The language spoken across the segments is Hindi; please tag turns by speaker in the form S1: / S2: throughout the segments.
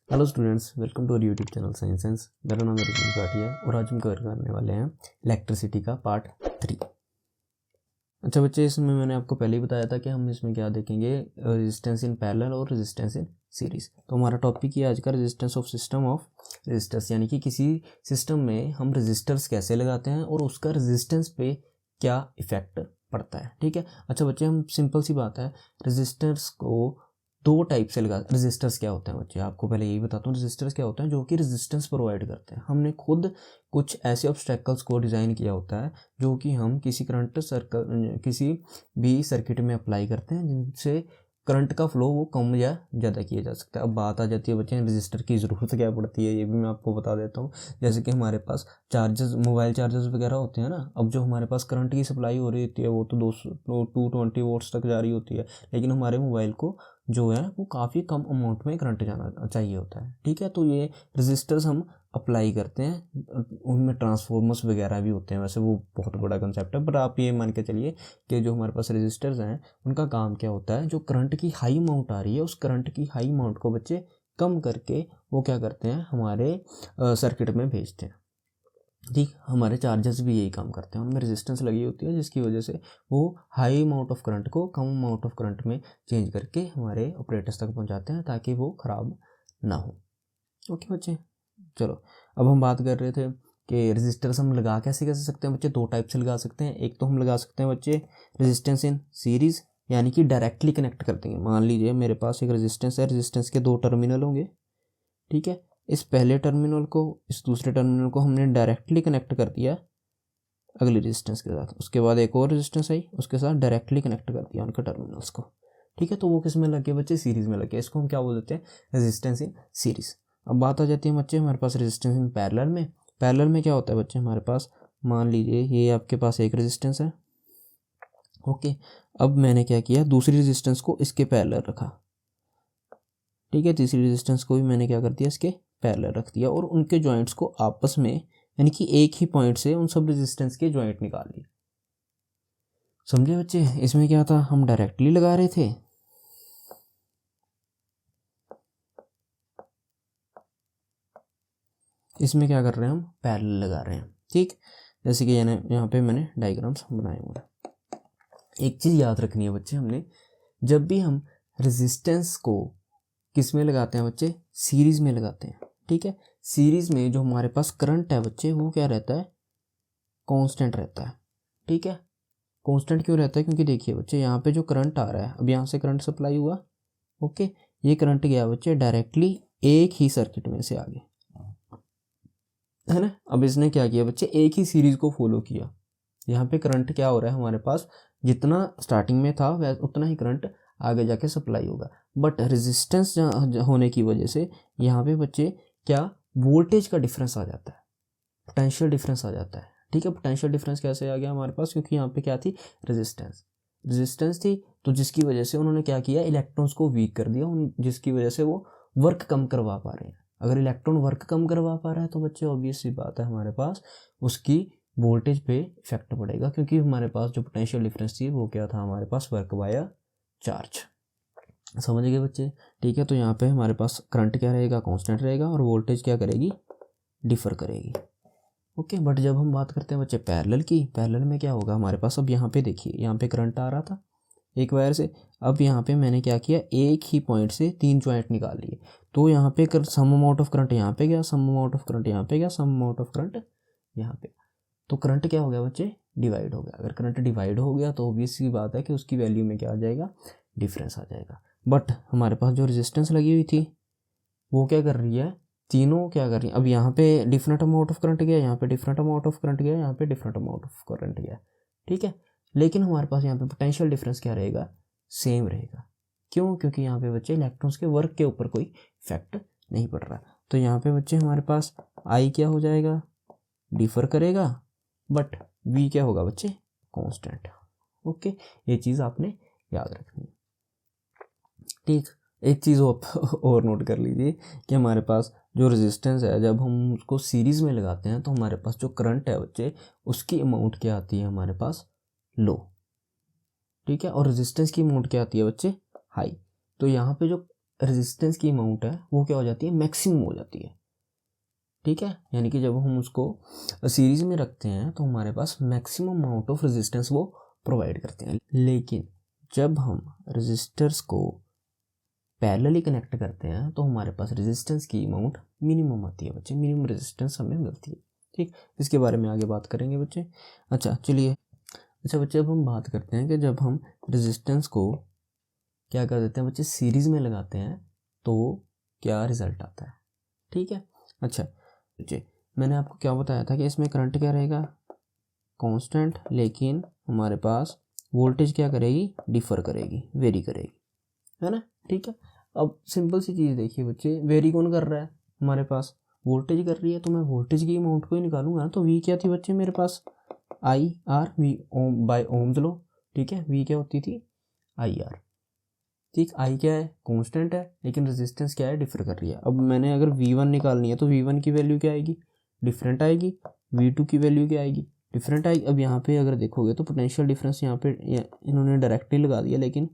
S1: Hello students, welcome to our YouTube channel science. मेरा नाम रितिक भाटिया और आज हम कवर करने वाले हैं इलेक्ट्रिसिटी का पार्ट 3। अच्छा बच्चे, इसमें मैंने आपको पहले ही बताया था कि हम इसमें क्या देखेंगे, रेजिस्टेंस इन पैरेलल और रेजिस्टेंस इन सीरीज़। तो हमारा टॉपिक ही आज का resistance of system of resistors, यानी कि किसी सिस्टम में हम रेजिस्टर्स कैसे लगाते हैं और उसका रेजिस्टेंस पे क्या इफेक्ट पड़ता है। ठीक है। अच्छा बच्चे, हम सिंपल सी बात है, रेजिस्टर्स को दो टाइप से लगा। रेजिस्टर्स क्या होते हैं बच्चे, आपको पहले यही बताता हूँ। रेजिस्टर्स क्या होते हैं, जो कि रेजिस्टेंस प्रोवाइड करते हैं। हमने खुद कुछ ऐसे ऑब्स्टेकल्स को डिज़ाइन किया होता है जो कि हम किसी किसी भी सर्किट में अप्लाई करते हैं, जिनसे करंट का फ्लो वो कम या ज़्यादा किया जा सकता है। अब बात आ जाती है बच्चे, रजिस्टर की ज़रूरत क्या पड़ती है, ये भी मैं आपको बता देता हूँ। जैसे कि हमारे पास चार्जर्स, मोबाइल चार्जर्स वगैरह होते हैं ना। अब जो हमारे पास करंट की सप्लाई हो रही होती है वो तो 220 वोल्ट्स तक जा रही होती है, लेकिन हमारे मोबाइल को जो है वो काफ़ी कम अमाउंट में करंट जाना चाहिए होता है। ठीक है। तो ये रजिस्टर्स हम अप्लाई करते हैं, उनमें ट्रांसफॉर्मर्स वगैरह भी होते हैं। वैसे वो बहुत बड़ा कंसेप्ट है, पर आप ये मान के चलिए कि जो हमारे पास रजिस्टर्स हैं उनका काम क्या होता है, जो करंट की हाई अमाउंट आ रही है उस करंट की हाई अमाउंट को बच्चे कम करके वो क्या करते हैं, हमारे सर्किट में भेजते हैं। ठीक, हमारे चार्जर्स भी यही काम करते हैं। उनमें रेजिस्टेंस लगी होती है जिसकी वजह से वो हाई अमाउंट ऑफ करंट को कम अमाउंट ऑफ करंट में चेंज करके हमारे ऑपरेटर्स तक पहुंचाते हैं ताकि वो ख़राब ना हो। ओके बच्चे, चलो अब हम बात कर रहे थे कि रेजिस्टर्स हम लगा कैसे कैसे सकते हैं बच्चे। दो टाइप से लगा सकते हैं। एक तो हम लगा सकते हैं बच्चे रेजिस्टेंस इन सीरीज़, यानी कि डायरेक्टली कनेक्ट कर देंगे। मान लीजिए मेरे पास एक रेजिस्टेंस है, रेजिस्टेंस के दो टर्मिनल होंगे। ठीक है। इस पहले टर्मिनल को इस दूसरे टर्मिनल को हमने डायरेक्टली कनेक्ट कर दिया अगली रेजिस्टेंस के साथ। उसके बाद एक और रेजिस्टेंस आई, उसके साथ डायरेक्टली कनेक्ट कर दिया उनके टर्मिनल्स को। ठीक है। तो वो किस में लगे बच्चे, सीरीज़ में लगे। इसको हम क्या बोल देते हैं, रेजिस्टेंस इन सीरीज़। अब बात आ जाती है बच्चे हमारे पास रेजिस्टेंस इन पैरेलल में। पैरेलल में क्या होता है बच्चे, हमारे पास मान लीजिए ये आपके पास एक रेजिस्टेंस है। ओके। अब मैंने क्या किया, दूसरी रेजिस्टेंस को इसके पैरेलल रखा। ठीक है। तीसरी रेजिस्टेंस को भी मैंने क्या कर दिया, इसके पैरेलल रख दिया और उनके जॉइंट्स को आपस में, यानी कि एक ही पॉइंट से उन सब रेजिस्टेंस के जॉइंट निकाल लिए। समझे बच्चे, इसमें क्या था, हम डायरेक्टली लगा रहे थे, इसमें क्या कर रहे हैं, हम पैरेलल लगा रहे हैं। ठीक, जैसे कि यहाँ पे मैंने डायग्राम्स बनाए हुए हैं। एक चीज़ याद रखनी है बच्चे, हमने जब भी हम रेजिस्टेंस को किस में लगाते हैं बच्चे, सीरीज़ में लगाते हैं। ठीक है। सीरीज़ में जो हमारे पास करंट है बच्चे वो क्या रहता है, कांस्टेंट रहता है। ठीक है। कांस्टेंट क्यों रहता है, क्योंकि देखिए बच्चे यहाँ पे जो करंट आ रहा है, अब यहाँ से करंट सप्लाई हुआ। ओके। ये करंट गया बच्चे डायरेक्टली एक ही सर्किट में से आगे, है ना। अब इसने क्या किया बच्चे, एक ही सीरीज को फॉलो किया। यहाँ पे करंट क्या हो रहा है हमारे पास, जितना स्टार्टिंग में था वह उतना ही करंट आगे जाके सप्लाई होगा। बट रेजिस्टेंस होने की वजह से यहाँ पे बच्चे क्या, वोल्टेज का डिफरेंस आ जाता है, पोटेंशियल डिफरेंस आ जाता है। ठीक है। पोटेंशियल डिफरेंस कैसे आ गया हमारे पास, क्योंकि यहाँ पे क्या थी, रेजिस्टेंस थी, तो जिसकी वजह से उन्होंने क्या किया, इलेक्ट्रॉन्स को वीक कर दिया, जिसकी वजह से वो वर्क कम करवा पा रहे हैं। अगर इलेक्ट्रॉन वर्क कम करवा पा रहा है तो बच्चे ऑब्वियस सी बात है हमारे पास उसकी वोल्टेज पे इफेक्ट पड़ेगा, क्योंकि हमारे पास जो पोटेंशियल डिफरेंस थी वो क्या था, हमारे पास वर्क बाय चार्ज। समझ गए बच्चे। ठीक है। तो यहाँ पे हमारे पास करंट क्या रहेगा, कांस्टेंट रहेगा, और वोल्टेज क्या करेगी, डिफर करेगी। ओके। बट जब हम बात करते हैं बच्चे पैरेलल की, पैरेलल में क्या होगा हमारे पास, अब यहाँ पे देखिए, यहाँ पे करंट आ रहा था एक वायर से। अब यहाँ पे मैंने क्या किया, एक ही पॉइंट से तीन जॉइंट निकाल लिए। तो यहाँ पे सम अमाउंट ऑफ करंट यहाँ पे गया, सम अमाउंट ऑफ करंट यहाँ पे गया, सम अमाउंट ऑफ करंट यहाँ पे। तो करंट क्या हो गया बच्चे, डिवाइड हो गया। अगर करंट डिवाइड हो गया तो ऑब्वियस सी बात है कि उसकी वैल्यू में क्या आ जाएगा, डिफरेंस आ जाएगा। बट हमारे पास जो रेजिस्टेंस लगी हुई थी वो क्या कर रही है, तीनों क्या कर रही है, अब यहाँ पे डिफरेंट अमाउंट ऑफ करंट गया, यहाँ पे डिफरेंट अमाउंट ऑफ करंट गया, यहाँ पे डिफरेंट अमाउंट ऑफ करंट गया। ठीक है। लेकिन हमारे पास यहाँ पे पोटेंशियल डिफरेंस क्या रहेगा, सेम रहेगा। क्यों, क्योंकि यहाँ पे बच्चे इलेक्ट्रॉन्स के वर्क के ऊपर कोई इफेक्ट नहीं पड़ रहा। तो यहाँ पे बच्चे हमारे पास आई क्या हो जाएगा, डिफर करेगा, बट वी क्या होगा बच्चे, कांस्टेंट। ओके। ये चीज़ आपने याद रखनी है। ठीक। एक चीज़ और नोट कर लीजिए कि हमारे पास जो रेजिस्टेंस है, जब हम उसको सीरीज़ में लगाते हैं तो हमारे पास जो करंट है बच्चे उसकी अमाउंट क्या आती है हमारे पास, लो। ठीक है। और रेजिस्टेंस की अमाउंट क्या आती है बच्चे, हाई। तो यहाँ पे जो रेजिस्टेंस की अमाउंट है वो क्या हो जाती है, मैक्सिमम हो जाती है। ठीक है, यानी कि जब हम उसको सीरीज में रखते हैं तो हमारे पास मैक्सिमम अमाउंट ऑफ रेजिस्टेंस वो प्रोवाइड करते हैं। लेकिन जब हम रेजिस्टर्स को पैरेलली कनेक्ट करते हैं तो हमारे पास रेजिस्टेंस की अमाउंट मिनिमम आती है बच्चे, मिनिमम रेजिस्टेंस हमें मिलती है। ठीक, इसके बारे में आगे बात करेंगे बच्चे। अच्छा चलिए, अच्छा बच्चे अब हम बात करते हैं कि जब हम रेजिस्टेंस को क्या कर देते हैं बच्चे, सीरीज़ में लगाते हैं तो क्या रिजल्ट आता है। ठीक है, अच्छा बच्चे मैंने आपको क्या बताया था कि इसमें करंट क्या रहेगा, कांस्टेंट, लेकिन हमारे पास वोल्टेज क्या करेगी, डिफर करेगी, वेरी करेगी, है ना। ठीक है, अब सिंपल सी चीज़ देखिए बच्चे, वेरी कौन कर रहा है, हमारे पास वोल्टेज कर रही है, तो मैं वोल्टेज की अमाउंट को ही निकालूंगा ना। तो वी क्या थी बच्चे मेरे पास, I R V ohm by Ohm's law. ठीक है, वी क्या होती थी, आई आर। ठीक, आई क्या है, कांस्टेंट है, लेकिन रेजिस्टेंस क्या है, डिफर कर रही है। अब मैंने अगर V1 निकालनी है तो V1 की वैल्यू क्या आएगी, डिफरेंट आएगी। V2 की वैल्यू क्या आएगी, डिफरेंट आएगी। अब यहाँ पे अगर देखोगे तो पोटेंशियल डिफरेंस यहाँ पे इन्होंने डायरेक्टली लगा दिया, लेकिन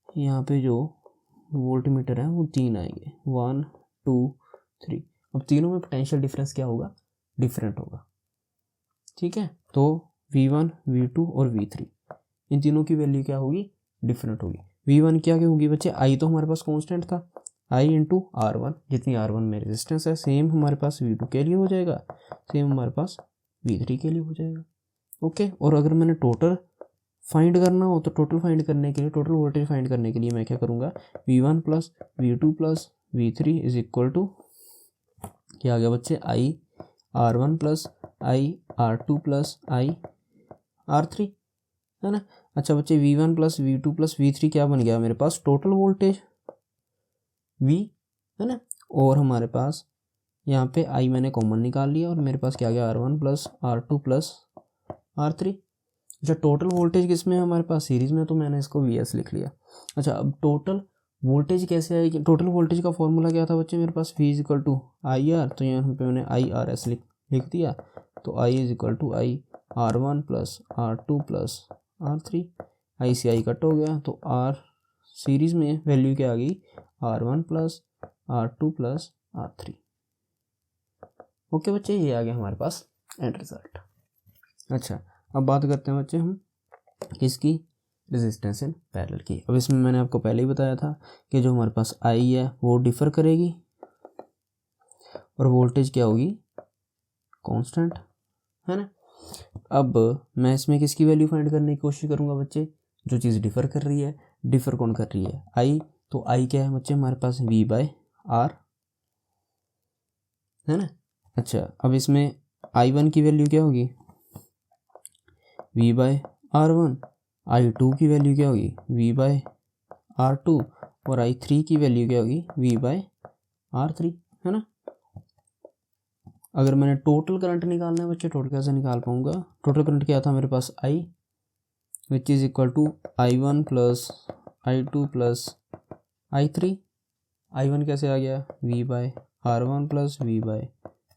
S1: यहाँ पे जो वोल्ट मीटर है वो 3 आएंगे, 1 2 3। अब तीनों में पोटेंशियल डिफरेंस क्या होगा, डिफरेंट होगा। ठीक है, तो V1 V2 और V3 इन तीनों की वैल्यू क्या होगी, डिफरेंट होगी। V1 क्या होगी बच्चे, आई तो हमारे पास कांस्टेंट था, आई इंटू R1, जितनी R1 में रेजिस्टेंस है सेम हमारे पास V2 के लिए हो जाएगा, सेम हमारे पास V3 के लिए हो जाएगा। ओके, और अगर मैंने टोटल फाइंड करना हो तो टोटल फाइंड करने के लिए, टोटल वोल्टेज फाइंड करने के लिए मैं क्या करूँगा, V1 plus V2 plus V3 is equal to क्या आ गया बच्चे, आई R1 प्लस आई R2 प्लस आई R3, है ना। अच्छा बच्चे V1 plus V2 plus V3 क्या बन गया मेरे पास, टोटल वोल्टेज V, है ना। और हमारे पास यहाँ पे I मैंने कॉमन निकाल लिया और मेरे पास क्या गया, R1 plus R2 plus R3। अच्छा टोटल वोल्टेज किस में है हमारे पास, सीरीज में, तो मैंने इसको VS लिख लिया। अच्छा अब टोटल वोल्टेज कैसे आएगी, टोटल वोल्टेज का फॉर्मूला क्या था बच्चे मेरे पास, V is equal to I R, तो यहाँ पे मैंने IRS लिख दिया। तो I is equal to I R1 plus R2 plus R3, I से आई कट हो गया, तो R सीरीज में वैल्यू क्या आ गई, R1 plus R2 plus R3। Okay बच्चे, ये आ गया हमारे पास एंड रिजल्ट। अच्छा अब बात करते हैं बच्चे हम किसकी, रेजिस्टेंस इन पैरेलल की। अब इसमें मैंने आपको पहले ही बताया था कि जो हमारे पास आई है वो डिफर करेगी और वोल्टेज क्या होगी, कांस्टेंट, है ना। अब मैं इसमें किसकी वैल्यू फाइंड करने की कोशिश करूंगा बच्चे, जो चीज़ डिफर कर रही है, डिफर कौन कर रही है, आई, तो आई क्या है बच्चे हमारे पास, V बाय आर, है ना। अच्छा अब इसमें I1 की वैल्यू क्या होगी, V बाय R1, I2 की वैल्यू क्या होगी, V बाय R2, और I3 की वैल्यू क्या होगी, V बाय R3, है ना। अगर मैंने टोटल करंट निकालना है बच्चे, टोटल कैसे निकाल पाऊंगा, टोटल करंट क्या था मेरे पास, I which is equal to I1 plus I2 plus I3। I1 कैसे आ गया, V by R1 plus V by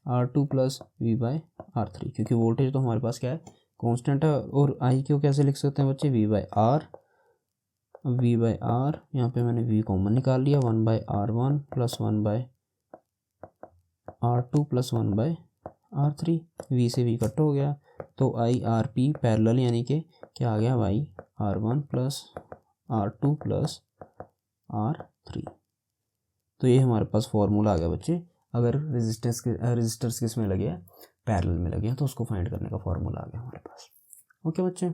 S1: R2 plus V by R3, क्योंकि वोल्टेज तो हमारे पास क्या है, कांस्टेंट है। और I को कैसे लिख सकते हैं बच्चे, V by R, V by R, यहाँ पे मैंने V कॉमन निकाल लिया, 1 by R1 plus 1 by R2 plus 1 by R3, V से V कट हो गया, तो IRP पैरेलल यानी कि क्या आ गया, Y R1 plus R2 plus R3। तो ये हमारे पास फॉर्मूला आ गया बच्चे, अगर रेजिस्टर्स किस में लगे हैं, पैरेलल में लगे हैं, तो उसको फाइंड करने का फॉर्मूला आ गया हमारे पास। ओके बच्चे,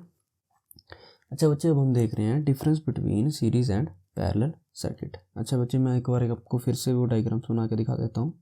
S1: अच्छा बच्चे अब हम देख रहे हैं difference between series and parallel circuit. अच्छा बच्चे मैं एक बार आपको फिर से वो डायग्राम बना के दिखा देता हूँ।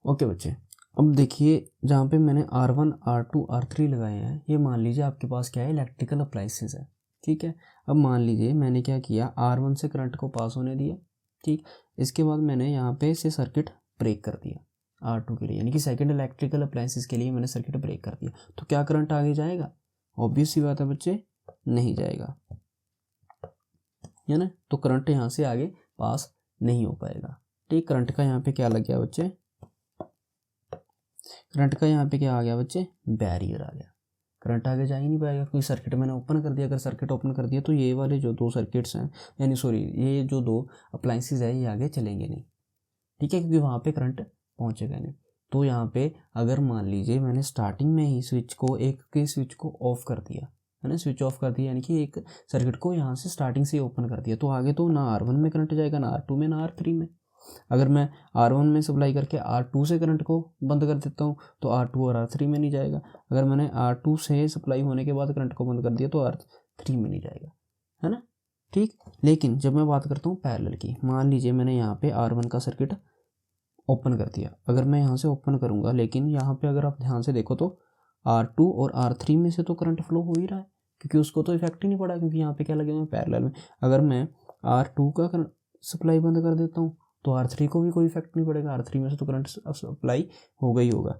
S1: ओके बच्चे, अब देखिए जहाँ पे मैंने R1 R2 R3 लगाए हैं, ये मान लीजिए आपके पास क्या है, इलेक्ट्रिकल अप्लाइंसेस है। ठीक है। अब मान लीजिए मैंने क्या किया, R1 से करंट को पास होने दिया, ठीक। इसके बाद मैंने यहाँ पे से सर्किट ब्रेक कर दिया R2 के लिए, यानी कि सेकंड इलेक्ट्रिकल अप्लायंसेस के लिए मैंने सर्किट ब्रेक कर दिया। तो क्या करंट आगे जाएगा? ऑब्वियस सी बात है बच्चे, नहीं जाएगा, है ना। तो करंट यहाँ से आगे पास नहीं हो पाएगा, ठीक। करंट का यहाँ पे क्या लग गया बच्चे, करंट का यहाँ पे क्या आ गया बच्चे, बैरियर आ गया। करंट आगे जा ही नहीं पाएगा क्योंकि सर्किट मैंने ओपन कर दिया। अगर सर्किट ओपन कर दिया तो ये वाले जो दो सर्किट्स हैं, यानी सॉरी ये जो दो अप्लायंसेस है ये आगे चलेंगे नहीं, ठीक है, क्योंकि वहाँ पे करंट पहुँचेगा नहीं। तो यहाँ पे अगर मान लीजिए मैंने स्टार्टिंग में ही स्विच को, एक के स्विच को ऑफ कर दिया, है ना, स्विच ऑफ कर दिया, यानी कि एक सर्किट को यहाँ से स्टार्टिंग से ही ओपन कर दिया, तो आगे तो ना R1 में करंट जाएगा, ना R2 में, ना R3 में। अगर मैं R1 में सप्लाई करके R2 से करंट को बंद कर देता हूँ तो R2 और R3 में नहीं जाएगा। अगर मैंने R2 से सप्लाई होने के बाद करंट को बंद कर दिया तो R3 में नहीं जाएगा, है ना, ठीक। लेकिन जब मैं बात करता हूँ पैरेलल की, मान लीजिए मैंने यहाँ पे R1 का सर्किट ओपन कर दिया। अगर मैं यहाँ से ओपन करूँगा, लेकिन यहाँ पे अगर आप ध्यान से देखो तो R2 और R3 में से तो करंट फ्लो हो ही रहा है, क्योंकि उसको तो इफेक्ट ही नहीं पड़ा, क्योंकि यहाँ पे क्या लगे हुए हैं, पैरेलल में। अगर मैं R2 का सप्लाई बंद कर देता हूँ तो R3 को भी कोई इफेक्ट नहीं पड़ेगा, R3 में से तो करंट सप्लाई होगा ही होगा,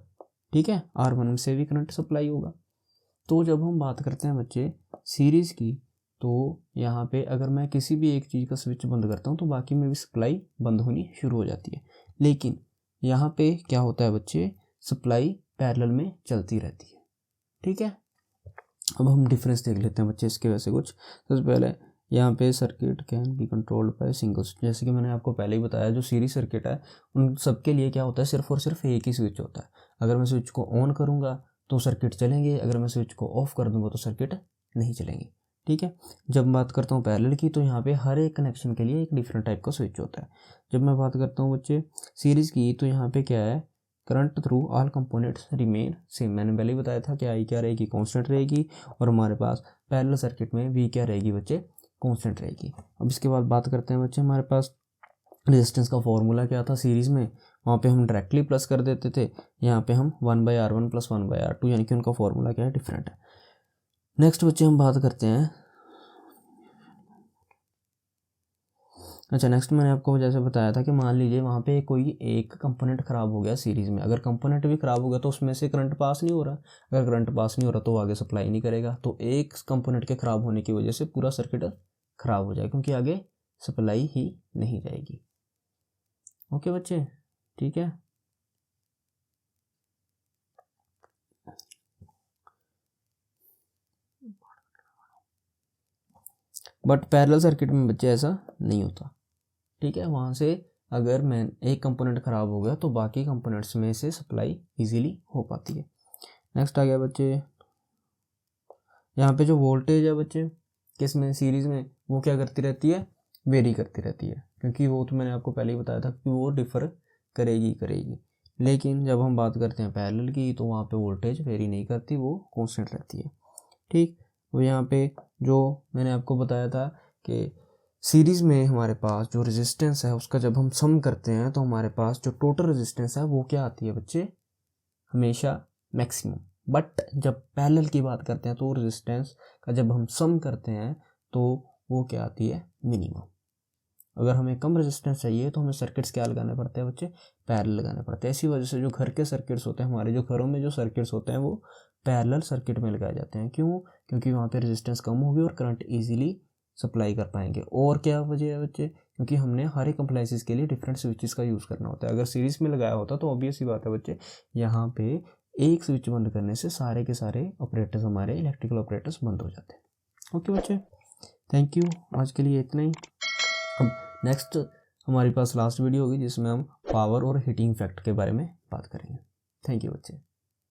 S1: ठीक है। R1 से भी करंट सप्लाई होगा। तो जब हम बात करते हैं बच्चे सीरीज़ की, तो यहाँ पे अगर मैं किसी भी एक चीज़ का स्विच बंद करता हूँ तो बाकी में भी सप्लाई बंद होनी शुरू हो जाती है। लेकिन यहाँ पे क्या होता है बच्चे, सप्लाई पैरेलल में चलती रहती है, ठीक है। अब हम डिफरेंस देख लेते हैं बच्चे इसके वैसे कुछ। सबसे पहले यहाँ पे circuit can be controlled by single switch, जैसे कि मैंने आपको पहले ही बताया, जो सीरीज सर्किट है उन सब के लिए क्या होता है, सिर्फ और सिर्फ एक ही स्विच होता है। अगर मैं स्विच को ऑन करूँगा तो सर्किट चलेंगे, अगर मैं स्विच को ऑफ कर दूँगा तो सर्किट नहीं चलेंगे, ठीक है। जब बात करता हूँ पैरेलल की, तो यहाँ पे हर एक कनेक्शन के लिए एक डिफरेंट टाइप का स्विच होता है। जब मैं बात करता हूँ बच्चे सीरीज़ की, तो यहाँ पे क्या है, current through all components remain same. मैंने पहले ही बताया था कि आई क्या रहेगी, कांस्टेंट रहेगी, और हमारे पास पैरेलल सर्किट में वी क्या रहेगी बच्चे, कांस्टेंट रहेगी। अब इसके बाद बात करते हैं बच्चे, हमारे पास रेजिस्टेंस का फॉर्मूला क्या था सीरीज़ में, वहाँ पे हम डायरेक्टली प्लस कर देते थे, यहाँ पे हम 1/R1 + 1/R2, यानी कि उनका फॉर्मूला क्या है, डिफरेंट है। नेक्स्ट बच्चे हम बात करते हैं, अच्छा नेक्स्ट मैंने आपको जैसे बताया था कि मान लीजिए वहाँ पे कोई एक कंपोनेंट ख़राब हो गया सीरीज़ में। अगर कंपोनेंट भी ख़राब हो गया तो उसमें से करंट पास नहीं हो रहा, अगर करंट पास नहीं हो रहा तो आगे सप्लाई नहीं करेगा। तो एक कंपोनेंट के ख़राब होने की वजह से पूरा सर्किट ख़राब हो जाएगा, क्योंकि आगे सप्लाई ही नहीं जाएगी। ओके बच्चे, ठीक है। बट पैरेलल सर्किट में बच्चे ऐसा नहीं होता, ठीक है। वहाँ से अगर मैं एक कंपोनेंट ख़राब हो गया तो बाकी कंपोनेंट्स में से सप्लाई इजीली हो पाती है। नेक्स्ट आ गया बच्चे, यहाँ पे जो वोल्टेज है बच्चे किस में, सीरीज़ में, वो क्या करती रहती है, वेरी करती रहती है, क्योंकि वो तो मैंने आपको पहले ही बताया था कि वो डिफ़र करेगी। लेकिन जब हम बात करते हैं पैरेलल की, तो वहाँ पे वोल्टेज वेरी नहीं करती, वो कांस्टेंट रहती है, ठीक। वो यहाँ पे जो मैंने आपको बताया था कि सीरीज़ में हमारे पास जो रेजिस्टेंस है उसका जब हम सम करते हैं तो हमारे पास जो टोटल रेजिस्टेंस है वो क्या आती है बच्चे, हमेशा मैक्सिमम। बट जब पैरेलल की बात करते हैं तो रेजिस्टेंस का जब हम सम करते हैं तो वो क्या आती है, मिनिमम। अगर हमें कम रेजिस्टेंस चाहिए तो हमें सर्किट्स क्या लगाने पड़ते हैं बच्चे, पैरेलल लगाने पड़ते हैं। इसी वजह से जो घर के सर्किट्स होते हैं, हमारे जो घरों में जो सर्किट्स होते हैं वो पैरेलल सर्किट में लगाए जाते हैं। क्यों? क्योंकि वहाँ पे रेजिस्टेंस कम होगी और करंट ईजिली सप्लाई कर पाएंगे। और क्या वजह है बच्चे, क्योंकि हमने हर एक अप्लायंसेस के लिए डिफरेंट स्विचेस का यूज़ करना होता है। अगर सीरीज़ में लगाया होता तो ऑब्वियस ही बात है बच्चे, यहाँ पे एक स्विच बंद करने से सारे के सारे ऑपरेटर्स, हमारे इलेक्ट्रिकल ऑपरेटर्स बंद हो जाते हैं। ओके बच्चे, थैंक यू, आज के लिए इतना ही। अब नेक्स्ट हमारे पास लास्ट वीडियो होगी जिसमें हम पावर और हीटिंग इफेक्ट के बारे में बात करेंगे। थैंक यू बच्चे।